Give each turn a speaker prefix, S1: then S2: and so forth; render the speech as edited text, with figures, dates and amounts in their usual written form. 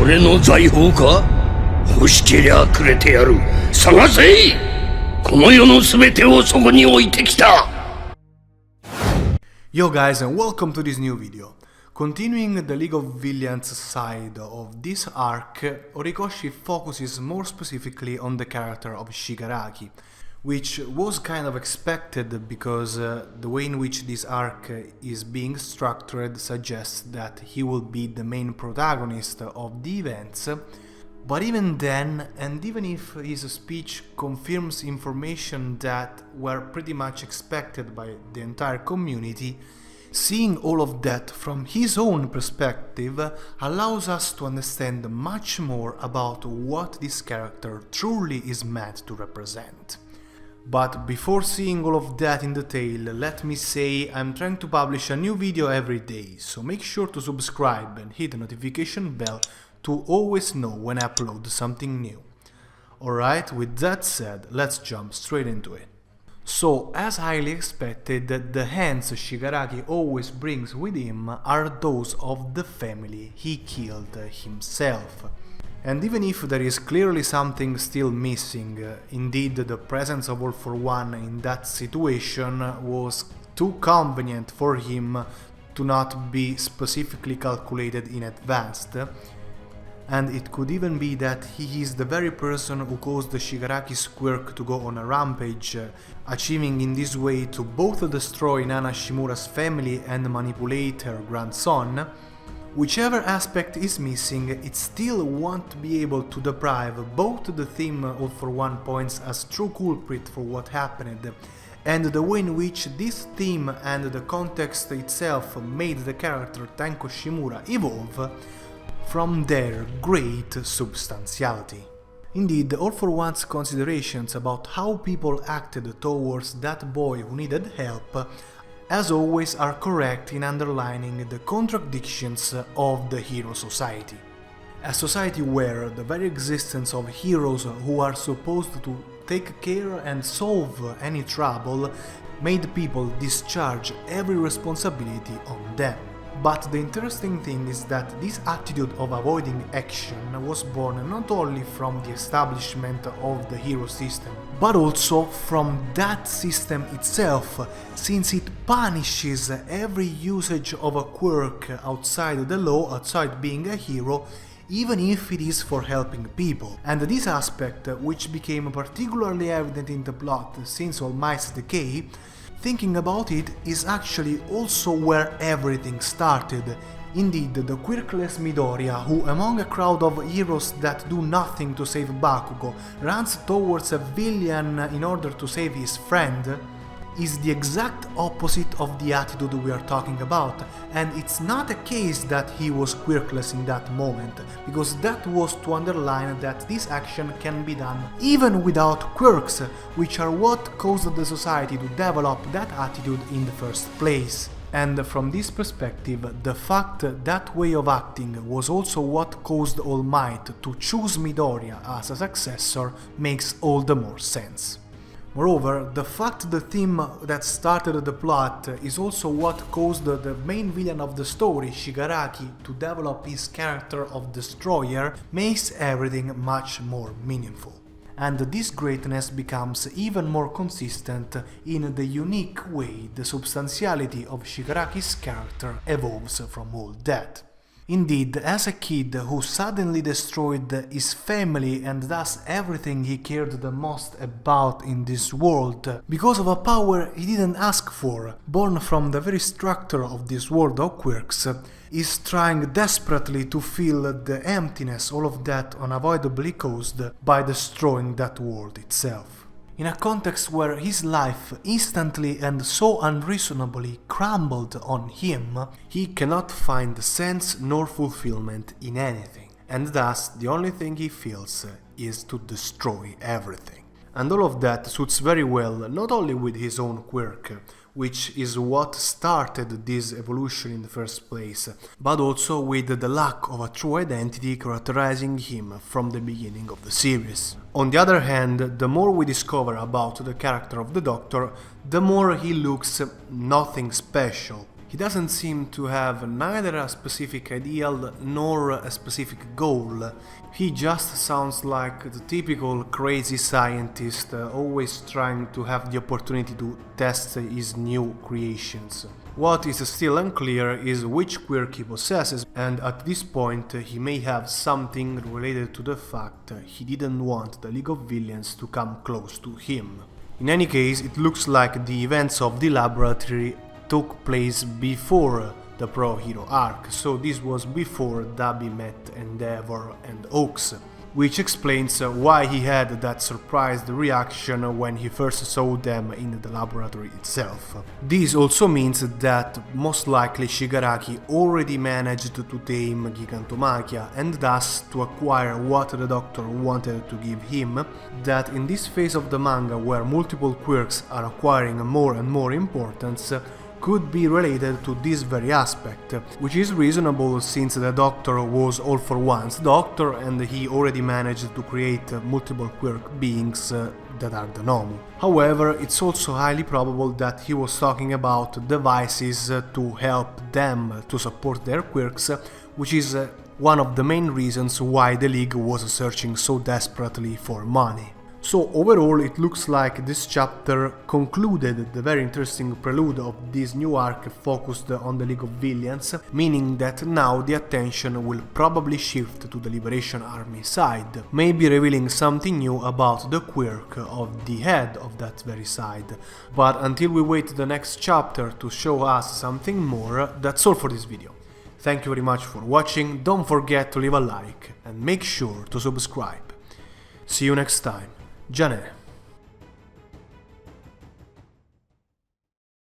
S1: 俺の財宝か？欲しけりゃくれてやる。探せ！この世の全てをそこに置いてきた。
S2: Yo guys, and welcome to this new video. Continuing the League of Villains side of this arc, Horikoshi focuses more specifically on the character of Shigaraki, which was kind of expected because the way in which this arc is being structured suggests that he will be the main protagonist of the events. But even then, and even if his speech confirms information that were pretty much expected by the entire community, seeing all of that from his own perspective allows us to understand much more about what this character truly is meant to represent. But before seeing all of that in detail, let me say I'm trying to publish a new video every day, so make sure to subscribe and hit the notification bell to always know when I upload something new. Alright, with that said, let's jump straight into it. So, as highly expected, the hands Shigaraki always brings with him are those of the family he killed himself. And even if there is clearly something still missing, indeed the presence of All For One in that situation was too convenient for him to not be specifically calculated in advance. And it could even be that he is the very person who caused Shigaraki's quirk to go on a rampage, achieving in this way to both destroy Nana Shimura's family and manipulate her grandson. Whichever aspect is missing, it still won't be able to deprive both the theme All For One points as true culprit for what happened, and the way in which this theme and the context itself made the character Tenko Shimura evolve from their great substantiality. Indeed, All For One's considerations about how people acted towards that boy who needed help, as always, are correct in underlining the contradictions of the hero society. A society where the very existence of heroes who are supposed to take care and solve any trouble made people discharge every responsibility on them. But the interesting thing is that this attitude of avoiding action was born not only from the establishment of the hero system, but also from that system itself, since it punishes every usage of a quirk outside the law, outside being a hero, even if it is for helping people. And this aspect, which became particularly evident in the plot since All Might's decay, thinking about it, is actually also where everything started. Indeed, the quirkless Midoriya, who among a crowd of heroes that do nothing to save Bakugo, runs towards a villain in order to save his friend, is the exact opposite of the attitude we are talking about, and it's not a case that he was quirkless in that moment, because that was to underline that this action can be done even without quirks, which are what caused the society to develop that attitude in the first place. And from this perspective, the fact that way of acting was also what caused All Might to choose Midoriya as a successor makes all the more sense. Moreover, the fact the theme that started the plot is also what caused the main villain of the story, Shigaraki, to develop his character of Destroyer makes everything much more meaningful. And this greatness becomes even more consistent in the unique way the substantiality of Shigaraki's character evolves from all that. Indeed, as a kid who suddenly destroyed his family and thus everything he cared the most about in this world, because of a power he didn't ask for, born from the very structure of this world of quirks, is trying desperately to fill the emptiness all of that unavoidably caused by destroying that world itself. In a context where his life instantly and so unreasonably crumbled on him, he cannot find sense nor fulfillment in anything, and thus the only thing he feels is to destroy everything. And all of that suits very well not only with his own quirk, which is what started this evolution in the first place, but also with the lack of a true identity characterizing him from the beginning of the series. On the other hand, the more we discover about the character of the Doctor, the more he looks nothing special. He doesn't seem to have neither a specific ideal nor a specific goal. He just sounds like the typical crazy scientist, always trying to have the opportunity to test his new creations. What is still unclear is which quirk he possesses, and at this point he may have something related to the fact he didn't want the League of Villains to come close to him. In any case, it looks like the events of the laboratory took place before the Pro Hero arc, so this was before Dabi met Endeavor and Oaks, which explains why he had that surprised reaction when he first saw them in the laboratory itself. This also means that most likely Shigaraki already managed to tame Gigantomachia and thus to acquire what the Doctor wanted to give him, that in this phase of the manga where multiple quirks are acquiring more and more importance, could be related to this very aspect, which is reasonable since the Doctor was All for One's Doctor and he already managed to create multiple quirk beings that are the Nomu. However, it's also highly probable that he was talking about devices to help them to support their quirks, which is one of the main reasons why the League was searching so desperately for money. So overall, it looks like this chapter concluded the very interesting prelude of this new arc focused on the League of Villains, meaning that now the attention will probably shift to the Liberation Army side, maybe revealing something new about the quirk of the head of that very side. But until we wait the next chapter to show us something more, that's all for this video. Thank you very much for watching, don't forget to leave a like and make sure to subscribe. See you next time. Gianè.